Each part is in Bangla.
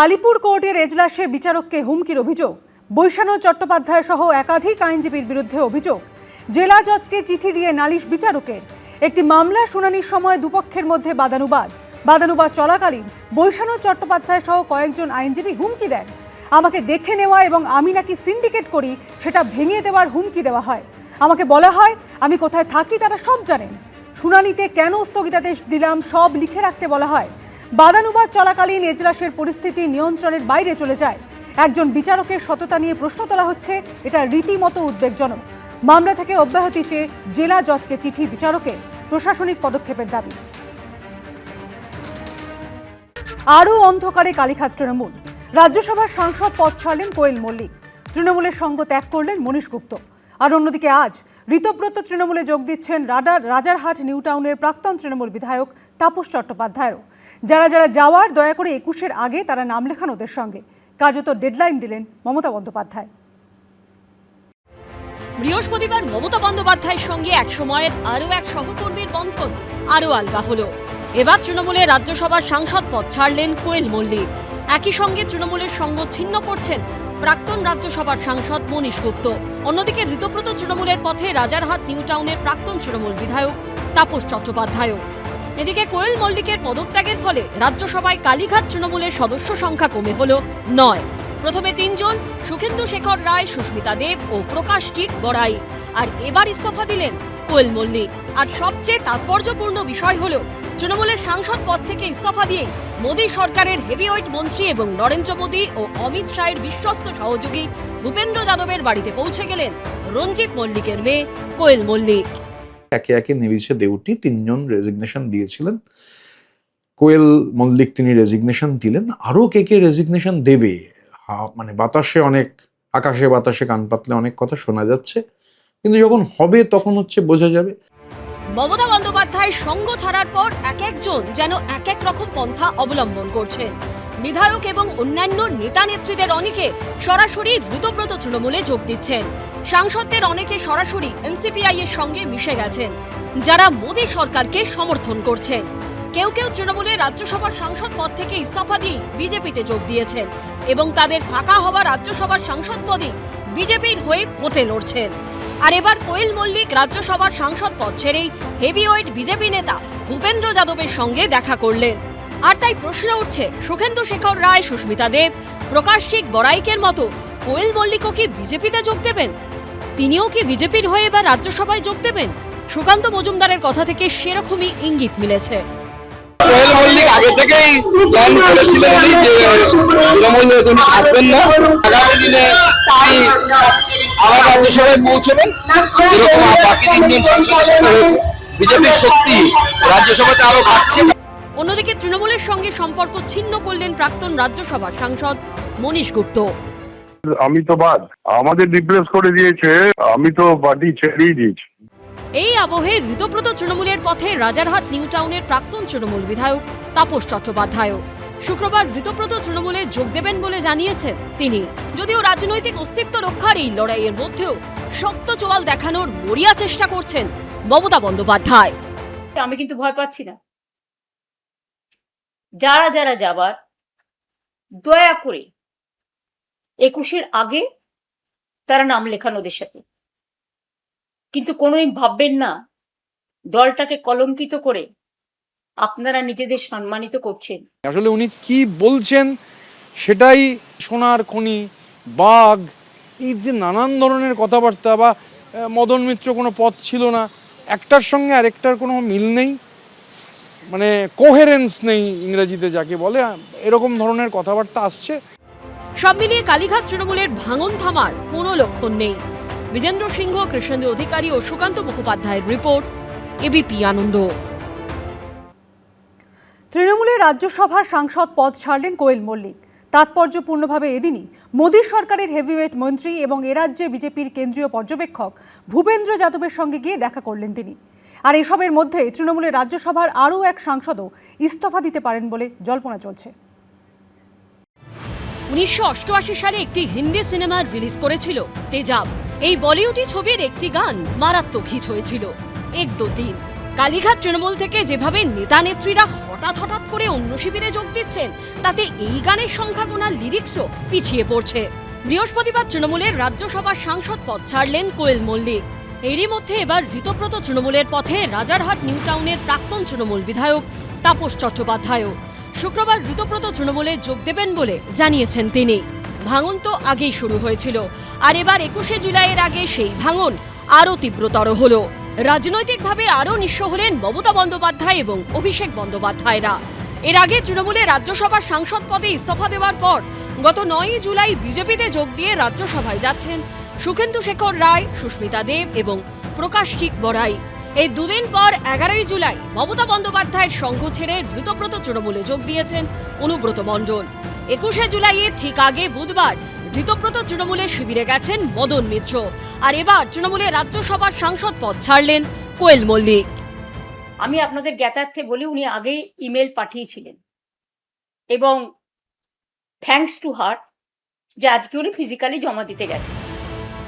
আলিপুর কোর্টের এজলাসে বিচারককে হুমকির অভিযোগ। বৈশানু চট্টোপাধ্যায় সহ একাধিক আইনজীবীর বিরুদ্ধে অভিযোগ। জেলা জজকে চিঠি দিয়ে নালিশ বিচারকের। একটি মামলার শুনানির সময় দুপক্ষের মধ্যে বাদানুবাদ চলাকালীন বৈশানু চট্টোপাধ্যায় সহ কয়েকজন আইনজীবী হুমকি দেন। আমাকে দেখে নেওয়া এবং আমি নাকি সিন্ডিকেট করি সেটা ভেঙে দেওয়ার হুমকি দেওয়া হয়। আমাকে বলা হয় আমি কোথায় থাকি তারা সব জানেন। শুনানিতে কেন স্থগিতাদেশ দিলাম সব লিখে রাখতে বলা হয়। বাদানুবাদ চলাকালীন এজলাসের পরিস্থিতি নিয়ন্ত্রণের বাইরে চলে যায়। একজন বিচারকের সততা নিয়ে প্রশ্ন তোলা হচ্ছে, এটা রীতিমতো উদ্বেগজনক। মামলা থেকে অব্যাহতি চেয়ে জেলা জজকে চিঠি বিচারকের, প্রশাসনিক পদক্ষেপের দাবি। আরও অন্ধকারে কালীঘাট তৃণমূল। রাজ্যসভার সাংসদ পদ ছাড়লেন কোয়েল মল্লিক। তৃণমূলের সঙ্গ ত্যাগ করলেন মনীশ গুপ্ত। আর অন্যদিকে আজ ঋতব্রত তৃণমূলে যোগ দিচ্ছেন রাজারহাট নিউ টাউনের প্রাক্তন তৃণমূল বিধায়ক তাপস চট্টোপাধ্যায়ও। যারা যাওয়ার দয়া করে 21-এর আগে তারা নাম লেখান ওদের সঙ্গে। কার্যত ডেডলাইন দিলেন মমতা বন্দ্যোপাধ্যায়। বৃহস্পতিবার মমতা বন্দ্যোপাধ্যায়ের সঙ্গে এক সময়ের আরও এক সহকর্মীর বন্ধন আরও আলগা হলো। এবার তৃণমূলের রাজ্যসভার সাংসদ পদ ছাড়লেন কোয়েল মল্লিক। একই সঙ্গে তৃণমূলের সঙ্গ ছিন্ন করছেন প্রাক্তন রাজ্যসভার সাংসদ মনীশ গুপ্ত। অন্যদিকে ঋতব্রত তৃণমূলের পথে রাজারহাট নিউ টাউনের প্রাক্তন তৃণমূল বিধায়ক তাপস চট্টোপাধ্যায়ও। এদিকে কোয়েল মল্লিকের পদত্যাগের ফলে রাজ্যসভায় কালীঘাট তৃণমূলের সদস্য সংখ্যা কমে হলো 9। প্রথমে 3 জন, সুখেন্দু শেখর রায়, সুস্মিতা দেব ও প্রকাশজিৎ বড়াই। আর এবার ইস্তফা দিলেন কোয়েল মল্লিক। আর সবচেয়ে তাৎপর্যপূর্ণ বিষয় হলো তৃণমূলের সাংসদ পদ থেকে ইস্তফা দিয়ে মোদী সরকারের হেভিওয়েট মন্ত্রী এবং নরেন্দ্র মোদী ও অমিত শাহের বিশ্বস্ত সহযোগী ভূপেন্দ্র যাদবের বাড়িতে পৌঁছে গেলেন রঞ্জিত মল্লিকের মেয়ে কোয়েল মল্লিক। একে একে নিবিছে দেউটি 3 জন রেজিগনেশন দিয়েছিলেন। কোয়েল মল্লিক তিনি রেজিগনেশন দিলেন। আরো কে রেজিগনেশন দেবে, মানে আকাশে বাতাসে কান পাতলে অনেক কথা শোনা যাচ্ছে, কিন্তু যখন হবে তখন বোঝা যাবে। মমতা বন্দ্যোপাধ্যায়ের সঙ্গ ছাড়ার পর এক একজন যেন এক এক রকম পন্থা অবলম্বন করছেন। বিধায়ক এবং অন্যান্য নেতা নেত্রীদের অনেকে সরাসরি ঋতব্রত তৃণমূলে যোগ দিচ্ছেন। সাংসদদের অনেকে সরাসরি এনসিপিআই এর সঙ্গে মিশে গেছেন, যারা মোদী সরকারকে সমর্থন করছেন। কেউ তৃণমূলের রাজ্যসভার সাংসদ পদ থেকে ইস্তফা দিয়ে বিজেপিতে যোগ দিয়েছেন এবং তাদের ফাঁকা হওয়া রাজ্যসভার সাংসদ পদে বিজেপির হয়ে ভোটে লড়ছেন। আর এবার কোয়েল মল্লিক রাজ্যসভার সাংসদ পদ ছেড়েই হেভিওয়েট বিজেপি নেতা ভূপেন্দ্র যাদবের সঙ্গে দেখা করলেন। আর তাই প্রশ্ন উঠছে, সুখেন্দু শেখর রায়, সুস্মিতা দেব, প্রকাশজিৎ বড়াইকের মতো কোয়েল মল্লিকও কি বিজেপিতে যোগ দেবেন? তিনিও কি বিজেপির হয়ে এবার রাজ্যসভায় যোগ দেবেন? সুকান্ত মজুমদারের কথা থেকে সেরকমই ইঙ্গিত মিলেছে। কোয়েল মল্লিক আগে থেকেই প্ল্যান করেছিলেন যে তৃণমূলে তিনি থাকবেন না, আগামী দিনে তিনি আবার রাজ্যসভায় পৌঁছবেন, যেরকম বাকি 3 জন সাংসদের সঙ্গে হয়েছে। বিজেপির শক্তি রাজ্যসভাতে আরো বাড়ছে। অন্যদিকে তৃণমূলের সঙ্গে সম্পর্ক ছিন্ন করলেন প্রাক্তন রাজ্যসভার সাংসদ মনীশ গুপ্ত। আমি তো বাদ, আমাদের রিপ্লেস করে দিয়েছে, আমি তো পার্টি ছেড়েই দিয়েছি। এই আবহে ঋতব্রত তৃণমূলের পথে রাজারহাট নিউ টাউনের প্রাক্তন তৃণমূল বিধায়ক তাপস চট্টোপাধ্যায়ও। শুক্রবার ঋতব্রত তৃণমূলে যোগ দেবেন বলে জানিয়েছেন তিনি। যদিও রাজনৈতিক অস্তিত্ব রক্ষার এই লড়াইয়ের মধ্যেও শক্ত চোয়াল দেখানোর মরিয়া চেষ্টা করছেন মমতা বন্দ্যোপাধ্যায়। আমি কিন্তু ভয় পাচ্ছি না। যারা যাবার দয়া করে 21-এর আগে তারা নাম লেখান ওদের সাথে। কিন্তু কোনোদিন ভাববেন না দলটাকে কলঙ্কিত করে আপনারা নিজেদের সম্মানিত করছেন। আসলে উনি কি বলছেন সেটাই সোনার খনি, বাঘ, এই যে নানান ধরনের কথাবার্তা, বা মদন মিত্র কোনো পথ ছিল না, একটার সঙ্গে আরেকটার কোনো মিল নেই, মানে কোহেরেন্স নেই ইংরেজিতে যাকে বলে, এরকম ধরনের কথাবার্তা আসছে। সব মিলিয়ে কালীঘাট তৃণমূলের ভাঙন থামার কোনো লক্ষণ নেই। বিজেন্দ্র সিংহ, কৃষ্ণেন্দু অধিকারী ও সুকান্ত মুখোপাধ্যায়ের রিপোর্ট, এবিপি আনন্দ। তৃণমূলের রাজ্যসভার সাংসদ পদ ছাড়লেন কোয়েল মল্লিক। তাৎপর্যপূর্ণভাবে এদিনই মোদী সরকারের হেভিওয়েট মন্ত্রী এবং এ রাজ্যে বিজেপির কেন্দ্রীয় পর্যবেক্ষক ভূপেন্দ্র যাদবের সঙ্গে গিয়ে দেখা করলেন তিনি। আর এসবের মধ্যে তৃণমূলের রাজ্যসভার আরও এক সাংসদও ইস্তফা দিতে পারেন বলে জল্পনা চলছে। 1988 সালে একটি হিন্দি সিনেমা রিলিজ করেছিল তেজাব। এই বলিউডি ছবির একটি গান মারাত্মক হিট হয়েছিল 1, 2, 3। কালীঘাট তৃণমূল থেকে যেভাবে নেতা নেত্রীরা হঠাৎ হঠাৎ হঠাৎ করে অন্য শিবিরে যোগ দিচ্ছেন, তাতে এই গানের সংখ্যা গোনার লিরিক্সও পিছিয়ে পড়ছে। বৃহস্পতিবার তৃণমূলের রাজ্যসভার সাংসদ পদ ছাড়লেন কোয়েল মল্লিক। এরই মধ্যে এবার ঋতব্রত তৃণমূলের পথে রাজারহাট নিউ টাউনের প্রাক্তন তৃণমূল বিধায়ক তাপস চট্টোপাধ্যায়ও। শুক্রবার ঋতব্রত তৃণমূলে যোগ দেবেন বলে জানিয়েছেন তিনি। ভাঙন তো আগেই শুরু হয়েছিল, আর এবার 21শে জুলাইয়ের আগে সেই ভাঙন আরও তীব্রতর হলো। রাজনৈতিকভাবে আরও নিঃস্ব হলেন মমতা বন্দ্যোপাধ্যায় এবং অভিষেক বন্দ্যোপাধ্যায়রা। এর আগে তৃণমূলে রাজ্যসভার সাংসদ পদে ইস্তফা দেওয়ার পর গত 9 জুলাই বিজেপিতে যোগ দিয়ে রাজ্যসভায় যাচ্ছেন সুখেন্দু শেখর রায়, সুস্মিতা দেব এবং প্রকাশচিক বড়াই। এই দুদিন পর 11ই জুলাই মমতা বন্দ্যোপাধ্যায়ের সঙ্গ ছেড়ে ঋতব্রত তৃণমূলে যোগ দিয়েছেন অনুব্রত মণ্ডল। 21শে জুলাইয়ের ঠিক আগে বুধবার ঋতব্রত তৃণমূলের শিবিরে গেছেন মদন মিত্র। আর এবার তৃণমূলের রাজ্যসভার সাংসদ পদ ছাড়লেন কোয়েল মল্লিক। আমি আপনাদের জ্ঞাতার্থে বলি, উনি আগেই ইমেল পাঠিয়েছিলেন এবং থ্যাঙ্কস টু হার যে আজকে উনি ফিজিক্যালি জমা দিতে গেছেন।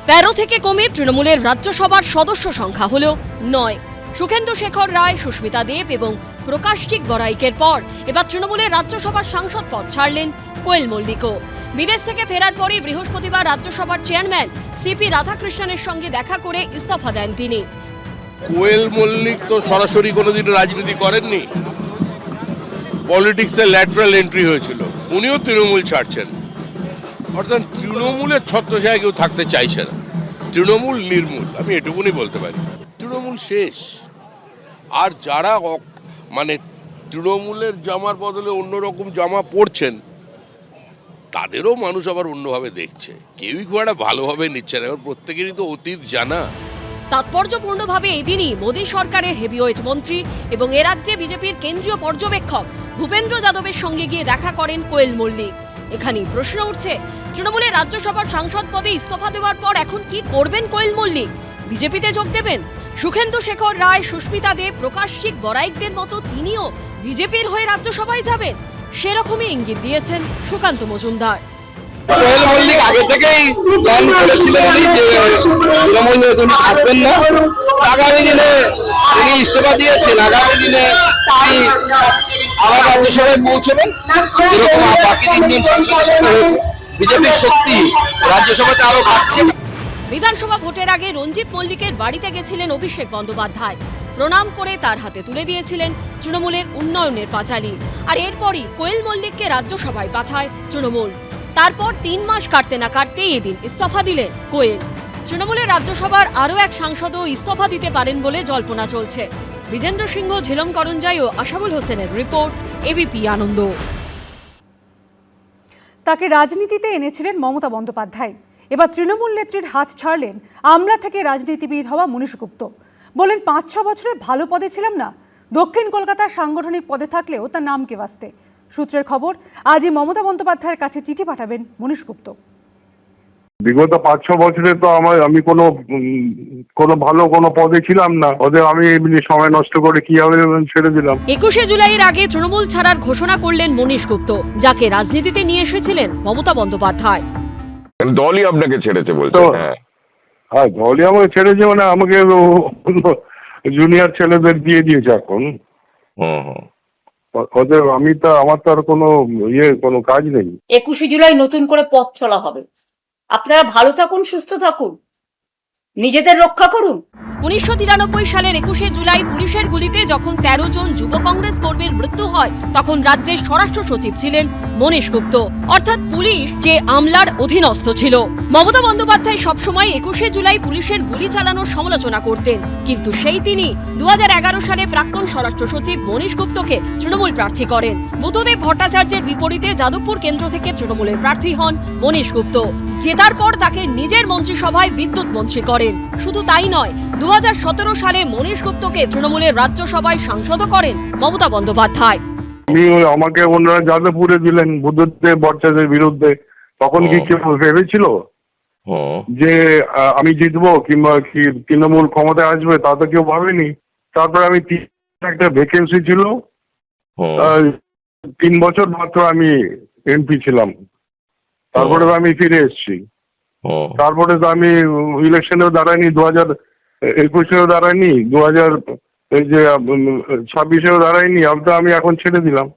13 থেকে কমে তৃণমূলের রাজ্যসভার সদস্য সংখ্যা হল 9। সুখেন্দু শেখর রায়, সুস্মিতা দেব এবং প্রকাশচিক বড়াইকের পর এবার তৃণমূলের রাজ্যসভার সাংসদ পদ ছাড়লেন কোয়েল মল্লিকও। বিদেশ থেকে ফেরার পরে বৃহস্পতিবার রাজ্যসভার চেয়ারম্যান সিপি রাধাকৃষ্ণনের সঙ্গে দেখা করে ইস্তফা দেন তিনি। কোয়েল মল্লিক তো সরাসরি কোনোদিন রাজনীতি করেননি, পলিটিক্সে ল্যাটারাল এন্ট্রি হয়েছিল। উনিও তৃণমূল ছাড়ছেন, অর্থাৎ তৃণমূলের ছত্রছায়ায় কেউ থাকতে চাইছে না। তৃণমূল নির্মূল, আমি এটুকুনি বলতে পারি। তৃণমূল শেষ। আর যারা মানে তৃণমূলের জামার বদলে অন্যরকম জামা পরছেন, তাদেরও মানুষ আবার অন্যভাবে দেখছে। কেউই খুব একটা ভালোভাবে নিচ্ছে না। এবার প্রত্যেকেরই তো অতীত জানা। তাৎপর্যপূর্ণভাবে এদিনই মোদী সরকারের হেভিওয়েট মন্ত্রী এবং এ রাজ্যে বিজেপির কেন্দ্রীয় পর্যবেক্ষক ভূপেন্দ্র যাদবের সঙ্গে গিয়ে দেখা করেন কোয়েল মল্লিক। এখানেই প্রশ্ন উঠছে, তৃণমূলের রাজ্যসভার সাংসদ পদে ইস্তফা দেওয়ার পর এখন কি করবেন কোয়েল মল্লিক? বিজেপিতে যোগ দেবেন? সুখেন্দু শেখর রায়, সুস্মিতা দেব, প্রকাশচিক বড়াইকদের মতো তিনিও বিজেপির হয়ে রাজ্যসভায় যাবেন? সেরকমই ইঙ্গিত দিয়েছেন সুকান্ত মজুমদার। কোয়েল মল্লিক আগে থেকেই প্ল্যান করেছিলেন উনি যে তৃণমূলে তিনি থাকবেন না। আগামী দিনে তিনি ইস্তফা দিয়েছেন, আগামী দিনে তিনি আবার রাজ্যসভায় পৌঁছবেন, যেরকম বাকি 3 জন সাংসদের সঙ্গে হয়েছে। বিজেপির শক্তি রাজ্যসভাতে আরো বাড়ছে। বিধানসভা ভোটের আগে রঞ্জিত মল্লিকের বাড়িতে গেছিলেন অভিষেক বন্দ্যোপাধ্যায়। প্রণাম করে তার হাতে তুলে দিয়েছিলেন তৃণমূলের উন্নয়নের পাঁচালী। আর এরপরই কোয়েল মল্লিককে রাজ্যসভায় পাঠায় তৃণমূল। তারপর 3 মাস কাটতে না কাটতেই এদিন ইস্তফা দিলেন কোয়েল। তৃণমূলের রাজ্যসভার আরও এক সাংসদও ইস্তফা দিতে পারেন বলে জল্পনা চলছে। বিজেন্দ্র সিংহ, ঝিলম করঞ্জাই ও আশাবুল হোসেনের রিপোর্ট, এবিপি আনন্দ। তাকে রাজনীতিতে এনেছিলেন মমতা বন্দ্যোপাধ্যায়। এবার তৃণমূল নেত্রীর হাত ছাড়লেন আমলা থেকে রাজনীতিবিদ হওয়া মনীশ গুপ্ত। বলেন, 5-6 বছরে ভালো পদে ছিলাম না, দক্ষিণ কলকাতার সাংগঠনিক পদে থাকলেও তার নাম কে বাঁচতে। সূত্রের খবর, আজই মমতা বন্দ্যোপাধ্যায়ের কাছে চিঠি পাঠাবেন মনীশ গুপ্ত। বিগত 5-6 বছরে তো আমি কোনো ভালো কোনো পদে ছিলাম না। ওদের আমি এমনি সময় নষ্ট করে কি হবে ছেড়ে দিলাম। 21শে জুলাইয়ের আগে তৃণমূল ছাড়ার ঘোষণা করলেন মনীশ গুপ্ত, যাকে রাজনীতিতে নিয়ে এসেছিলেন মমতা বন্দ্যোপাধ্যায়। দলই আপনাকে ছেড়েছে বলতে? হ্যাঁ, দলই আমাকে ছেড়েছে, মানে আমাকে জুনিয়র ছেলেদের দিয়ে দিয়েছে এখন। ওদের আমার তো আর কোনো কাজ নেই। 21শে জুলাই নতুন করে পথ চলা হবে। আপনারা ভালো থাকুন, সুস্থ থাকুন, নিজেদের রক্ষা করুন। 1993 সালের 21শে জুলাই পুলিশের গুলিতে যখন 13 জন যুব কংগ্রেস কর্মীর মৃত্যু হয়, তখন রাজ্যের স্বরাষ্ট্র সচিব ছিলেন মনীশ গুপ্ত। অর্থাৎ পুলিশ যে আমলার অধীনস্থ ছিল। মমতা বন্দ্যোপাধ্যায় সবসময় 21শে জুলাই পুলিশের গুলি চালানোর সমালোচনা করতেন, কিন্তু সেই তিনি 2011 সালে প্রাক্তন স্বরাষ্ট্র সচিব মনীশ গুপ্তকে তৃণমূল প্রার্থী করেন। বুদ্ধদেব ভট্টাচার্যের বিপরীতে যাদবপুর কেন্দ্র থেকে তৃণমূলের প্রার্থী হন মনীশ গুপ্ত। জেতার পর তাকে নিজের মন্ত্রিসভায় বিদ্যুৎ মন্ত্রী করেন। শুধু তাই নয়, 2017 সালে মনীশ গুপ্তকে তৃণমূলের রাজ্যসভায় সাংসদও করেন মমতা বন্দ্যোপাধ্যায়। আমাকে ওনারা যাদবপুরে দিলেন বুদ্ধদেব ভট্টাচার্যের বিরুদ্ধে। তখন কি কেউ ভেবেছিল যে আমি জিতবো কিংবা কি তৃণমূল ক্ষমতায় আসবে? তা তো কেউ ভাবেনি। তারপরে আমি একটা ভ্যাকেন্সি ছিল, 3 বছর মাত্র আমি এমপি ছিলাম। তারপরে তো আমি ফিরে এসেছি। তারপরে তো আমি ইলেকশনেও দাঁড়াইনি, 2021-এও দাঁড়াইনি, এই যে 26-এও দাঁড়ায়নি, আমি এখন ছেড়ে দিলাম।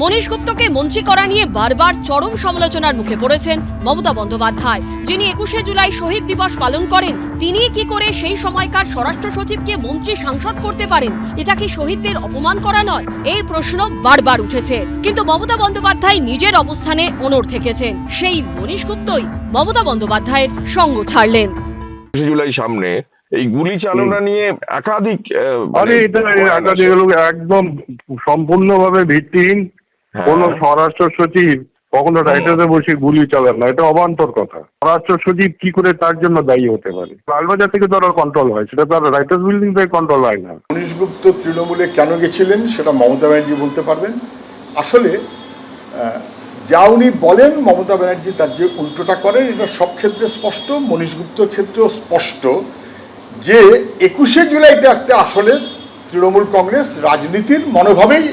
মনীশ গুপ্তকে মন্ত্রী করা নিয়ে বারবার চরম সমালোচনার মুখে পড়েছেন মমতা বন্দ্যোপাধ্যায়, যিনি 21শে জুলাই শহীদ দিবস পালন করেন। তিনি কি করে সেই সময়কার স্বরাষ্ট্র সচিবকে মন্ত্রী সাংসদ করতে পারেন? এটা কি শহীদদের অপমান করা নয়? এই প্রশ্ন বারবার উঠেছে, কিন্তু মমতা বন্দ্যোপাধ্যায় নিজের অবস্থানে অনড় থেকেছেন। সেই মনীশ গুপ্তই মমতা বন্দ্যোপাধ্যায়ের সঙ্গ ছাড়লেন। জুলাই সামনে এই গুলি চালনা নিয়ে একাধিক আরে এটা একাধিক একদম সম্পূর্ণভাবে ভিত্তিহীন। কোন স্বরাষ্ট্র সচিব কখনো রাইটার্সে বসে গুলি চালান না, এটা অবান্তর কথা। স্বরাষ্ট্র সচিব কি করে তার জন্য দায়ী হতে পারে? লালবাজার থেকে তো আর কন্ট্রোল হয়, সেটা তো আর রাইটার্স বিল্ডিং থেকে কন্ট্রোল হয় না। মনীশ গুপ্ত তৃণমূলে কেন গেছিলেন সেটা মমতা ব্যানার্জি বলতে পারবেন। আসলে যা উনি বলেন মমতা ব্যানার্জি তার যে উল্টোটা করেন, এটা সব ক্ষেত্রে স্পষ্ট, মনীশ গুপ্তর ক্ষেত্রেও স্পষ্ট যে 21শে জুলাইটা একটা আসলে তৃণমূল কংগ্রেস রাজনীতির মনোভাবেই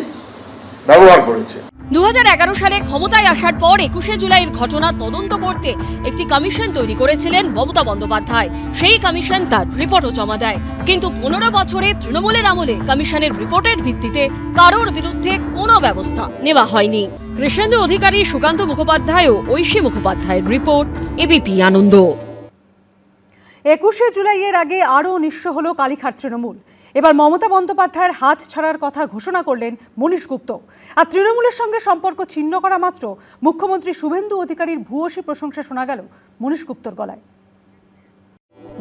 ব্যবহার করেছে। 2011 সালে ক্ষমতায় আসার পর 21শে জুলাইয়ের ঘটনা তদন্ত করতে একটি কমিশন তৈরি করেছিলেন মমতা বন্দ্যোপাধ্যায়। সেই কমিশন তার রিপোর্টও জমা দেয়, কিন্তু 15 বছরে তৃণমূলের আমলে কমিশনের রিপোর্টের ভিত্তিতে কারোর বিরুদ্ধে কোনো ব্যবস্থা নেওয়া হয়নি। কৃষ্ণেন্দু অধিকারী, সুকান্ত মুখোপাধ্যায় ও ঐশী মুখোপাধ্যায়ের রিপোর্ট, এবিপি আনন্দ। 21শে জুলাইয়ের আগে আরও নিঃস্ব হল কালীঘাট তৃণমূল। এবার মমতা বন্দ্যোপাধ্যায়ের হাত ছাড়ার কথা ঘোষণা করলেন মনীশ গুপ্ত। আর তৃণমূলের সঙ্গে সম্পর্ক ছিন্ন করা মাত্র মুখ্যমন্ত্রী শুভেন্দু অধিকারীর ভূয়সী প্রশংসা শোনা গেল মনীশ গুপ্তর গলায়।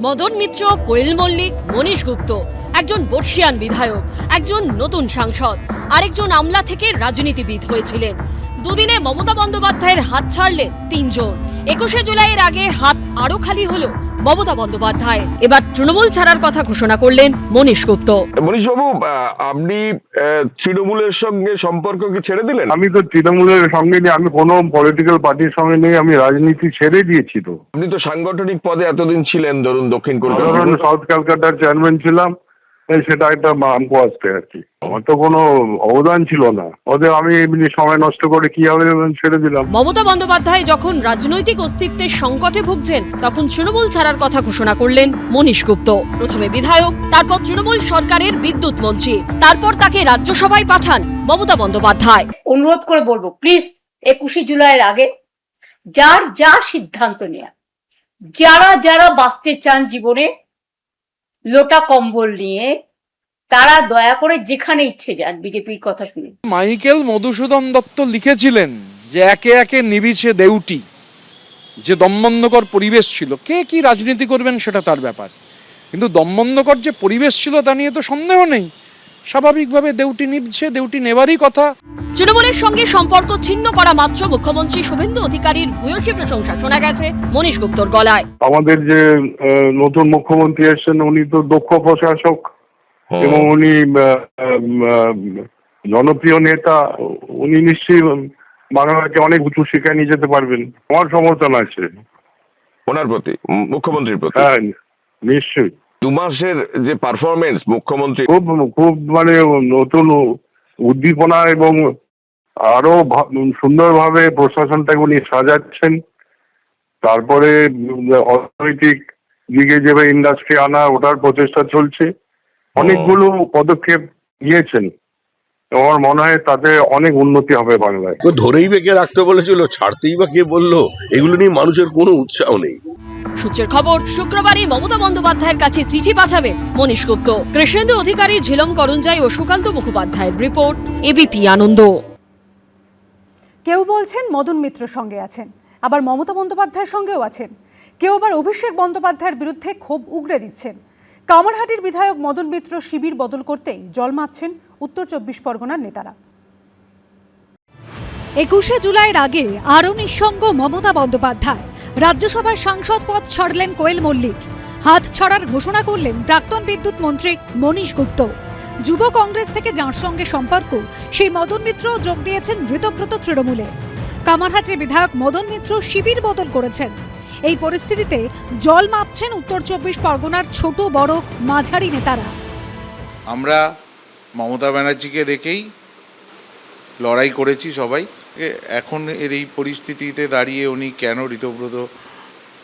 মদন মিত্র, কোয়েল মল্লিক, মনীশ গুপ্ত, একজন বর্ষিয়ান বিধায়ক, একজন নতুন সাংসদ, আরেকজন আমলা থেকে রাজনীতিবিদ হয়েছিলেন। দুদিনে মমতা বন্দ্যোপাধ্যায়ের হাত ছাড়লেন 3 জন। 21শে জুলাইয়ের আগে হাত আরো খালি হলো মমতা বন্দ্যোপাধ্যায়। এবার তৃণমূল ছাড়ার কথা ঘোষণা করলেন মনীশ গুপ্ত। মনীশবাবু, আপনি তৃণমূলের সঙ্গে সম্পর্ক কি ছেড়ে দিলেন? আমি তো তৃণমূলের সঙ্গে নেই, আমি কোনো পলিটিক্যাল পার্টির সঙ্গে নেই, আমি রাজনীতি ছেড়ে দিয়েছি। তো আপনি তো সাংগঠনিক পদে এতদিন ছিলেন, ধরুন দক্ষিণ কলকাতা, সাউথ ক্যালকাটার চেয়ারম্যান ছিলাম, সেটা একটা মানকো আসতে আর কি। আমার তো কোনো অবদান ছিল না ওদের, আমি এমনি সময় নষ্ট করে কি হবে ছেড়ে দিলাম। মমতা বন্দ্যোপাধ্যায় যখন রাজনৈতিক অস্তিত্বের সংকটে ভুগছেন, তখন তৃণমূল ছাড়ার কথা ঘোষণা করলেন মনীশ গুপ্ত। প্রথমে বিধায়ক, তারপর তৃণমূল সরকারের বিদ্যুৎ মন্ত্রী, তারপর তাকে রাজ্যসভায় পাঠান মমতা বন্দ্যোপাধ্যায়। অনুরোধ করে বলবো, প্লিজ 21শে জুলাইয়ের আগে যার যা সিদ্ধান্ত নেয়া, যারা যারা বাঁচতে চান জীবনে লোটা কম্বল নিয়ে, তারা দয়া করে যেখানে ইচ্ছে যান বিজেপির কথা শুনে। মাইকেল মধুসূদন দত্ত লিখেছিলেন যে একে একে নিবিছে দেউটি, যে দমবন্ধকর পরিবেশ ছিল। কে কি রাজনীতি করবেন সেটা তার ব্যাপার, কিন্তু দমবন্ধকর যে পরিবেশ ছিল তা নিয়ে তো সন্দেহ নেই। স্বাভাবিকভাবে দেউটি নিভছে, দেউটি নেবারই কথা। তৃণমূলের সঙ্গে সম্পর্ক ছিন্ন করা মাত্র মুখ্যমন্ত্রী শুভেন্দু অধিকারীর ভূয়সী প্রশংসা শোনা গেছে মনীশ গুপ্তর গলায়। আমাদের যে নতুন মুখ্যমন্ত্রী এসেছেন, উনি তো দক্ষ প্রশাসক এবং উনি জনপ্রিয় নেতা। উনি নিশ্চয়ই বাংলাকে অনেক উঁচু শিখায় নিয়ে যেতে পারবেন। আমার সমর্থন আছে ওনার প্রতি, মুখ্যমন্ত্রীর প্রতি। হ্যাঁ, নিশ্চয়ই। 2 মাসের যে পারফরমেন্স মুখ্যমন্ত্রী, খুব মানে নতুন উদ্দীপনা এবং আরো সুন্দরভাবে প্রশাসনটাকে উনি সাজাচ্ছেন। তারপরে অর্থনৈতিক দিকে যেভাবে ইন্ডাস্ট্রি আনা, ওটার প্রচেষ্টা চলছে। অনেকগুলো পদক্ষেপ নিয়েছেন, আমার মনে হয় তাতে অনেক উন্নতি হবে বাংলায়। ধরেই বেঁকে রাখতে বলেছিল, ছাড়তেই বা কে বললো? এগুলো নিয়ে মানুষের কোনো উৎসাহ নেই। সূত্রের খবর, শুক্রবারই মমতা বন্দ্যোপাধ্যায়ের কাছে চিঠি পাঠাবে মনীশ গুপ্ত। কৃষ্ণেন্দু অধিকারী, ঝিলম করঞ্জাই ও সুকান্ত মুখোপাধ্যায়ের রিপোর্ট, এবিপি আনন্দ। কেউ বলছেন মদন মিত্র সঙ্গে আছেন, আবার মমতা বন্দ্যোপাধ্যায়ের সঙ্গেও আছেন। কেউ আবার অভিষেক বন্দ্যোপাধ্যায়ের বিরুদ্ধে ক্ষোভ উগরে দিচ্ছেন। কামারহাটির বিধায়ক মদন মিত্র শিবির বদল করতেই জল মাপছেন উত্তর 24 পরগনার নেতারা। 21শে জুলাইয়ের আগে আরও নিঃসঙ্গ মমতা বন্দ্যোপাধ্যায়। রাজ্যসভার সাংসদ পদ ছাড়লেন কোয়েল মল্লিক। হাত ছাড়ার ঘোষণা করলেন প্রাক্তন বিদ্যুৎ মন্ত্রী মনীশ গুপ্ত। যুব কংগ্রেস থেকে যাঁর সঙ্গে সম্পর্ক, সেই মদন মিত্র যোগ দিয়েছেন ঋতব্রত তৃণমূলে। কামারহাটি বিধায়ক মদন মিত্র শিবির বদল করেছেন। এই পরিস্থিতিতে জল মাপছেন উত্তর 24 পরগনার ছোট বড় মাঝারি নেতারা। আমরা মমতা ব্যানার্জিকে দেখেই লড়াই করেছি সবাই। এখন এর এই পরিস্থিতিতে দাঁড়িয়ে উনি কেন ঋতব্রত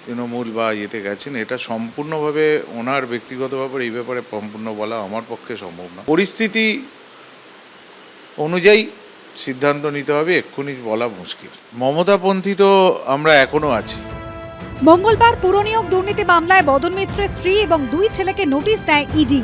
তৃণমূল বা ইয়েতে গেছেন, এটা সম্পূর্ণভাবে ওনার ব্যক্তিগত ব্যাপার, এই ব্যাপারে সম্পূর্ণ বলা আমার পক্ষে সম্ভব না। পরিস্থিতি অনুযায়ী সিদ্ধান্ত নিতে হবে, এক্ষুনি বলা মুশকিল। মমতাপন্থী তো আমরা এখনো আছি। মঙ্গলবার পুরনিয়োগ দুর্নীতি মামলায় মদন মিত্রের স্ত্রী এবং 2 ছেলেকে নোটিশ দেয় ইডি।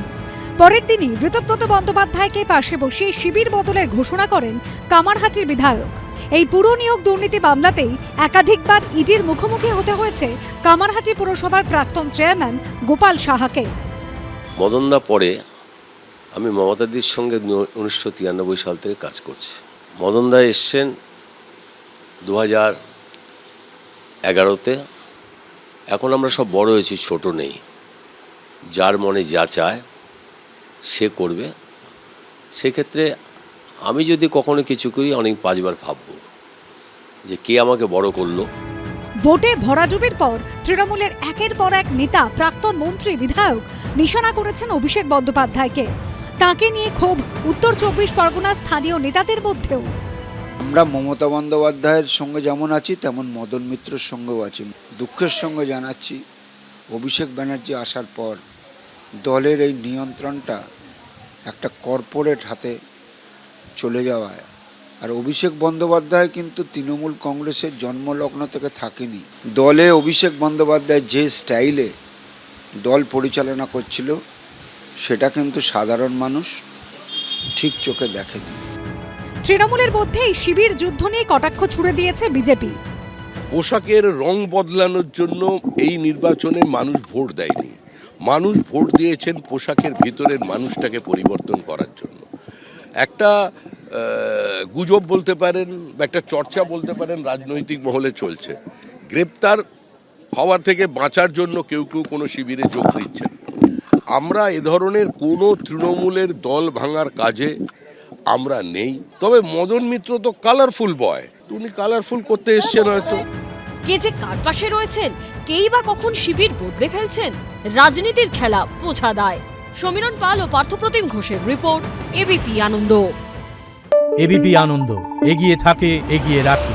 পরের দিনই ঋতব্রত বন্দ্যোপাধ্যায়কে পাশে বসিয়ে শিবির বদলের ঘোষণা করেন কামারহাটির বিধায়ক। এই পুরনিয়োগ দুর্নীতি মামলাতেই একাধিকবার ইডির মুখোমুখি হতে হয়েছে কামারহাটি পুরসভার প্রাক্তন চেয়ারম্যান গোপাল সাহাকে। মদনদা পরে আমি মমতাদির সঙ্গে 1993 সাল থেকে কাজ করছি। মদনদা এসছেন 2011-তে। এখন আমরা সব বড় হয়েছি, ছোট নেই। যার মনে যা চায় সে করবে। সেক্ষেত্রে আমি যদি কখনো কিছু করি অনেক 5 বার ভাবব যে কে আমাকে বড় করলো। ভোটে ভরাডুবির পর তৃণমূলের একের পর এক নেতা, প্রাক্তন মন্ত্রী, বিধায়ক নিশানা করেছেন অভিষেক বন্দ্যোপাধ্যায়কে। তাকে নিয়ে ক্ষোভ উত্তর 24 পরগনার স্থানীয় নেতাদের মধ্যেও। আমরা মমতা বন্দ্যোপাধ্যায়ের সঙ্গে যেমন আছি তেমন মদন মিত্রের সঙ্গেও আছি। দুঃখের সঙ্গে জানাচ্ছি, অভিষেক ব্যানার্জি আসার পর দলের এই নিয়ন্ত্রণটা একটা কর্পোরেট হাতে চলে যাওয়ায়, আর অভিষেক বন্দ্যোপাধ্যায় কিন্তু তৃণমূল কংগ্রেসের জন্মলগ্ন থেকে থাকেনি। দলে অভিষেক বন্দ্যোপাধ্যায় যে স্টাইলে দল পরিচালনা করছিল সেটা কিন্তু সাধারণ মানুষ ঠিক চোখে দেখেনি। তৃণমূলের মধ্যেই শিবির যুদ্ধ নিয়ে কটাক্ষ ছুড়ে দিয়েছে বিজেপি। পোশাকের রং বদলানোর জন্য এই নির্বাচনে মানুষ ভোট দেয়নি। মানুষ ভোট দিয়েছেন পোশাকের ভিতরের মানুষটাকে পরিবর্তন করার জন্য। একটা গুজব বলতে পারেন বা একটা চর্চা বলতে পারেন রাজনৈতিক মহলে চলছে, গ্রেপ্তার হওয়ার থেকে বাঁচার জন্য কেউ কেউ কোনো শিবিরে যোগ দিচ্ছেন। আমরা এ ধরনের কোনো তৃণমূলের দল ভাঙার কাজে আমরা নেই। তবে মদন মিত্র তো কালারফুল বয়, উনি কালারফুল করতে এসছেন হয়তো। কে যে কার পাশে রয়েছেন, কেই বা কখন শিবির বদলে ফেলছেন, রাজনীতির খেলা বোঝা দায়। সমীরণ পাল ও পার্থপ্রতিম ঘোষের রিপোর্ট, এবিপি আনন্দ। এবিপি আনন্দ, এগিয়ে থাকে, এগিয়ে রাখে।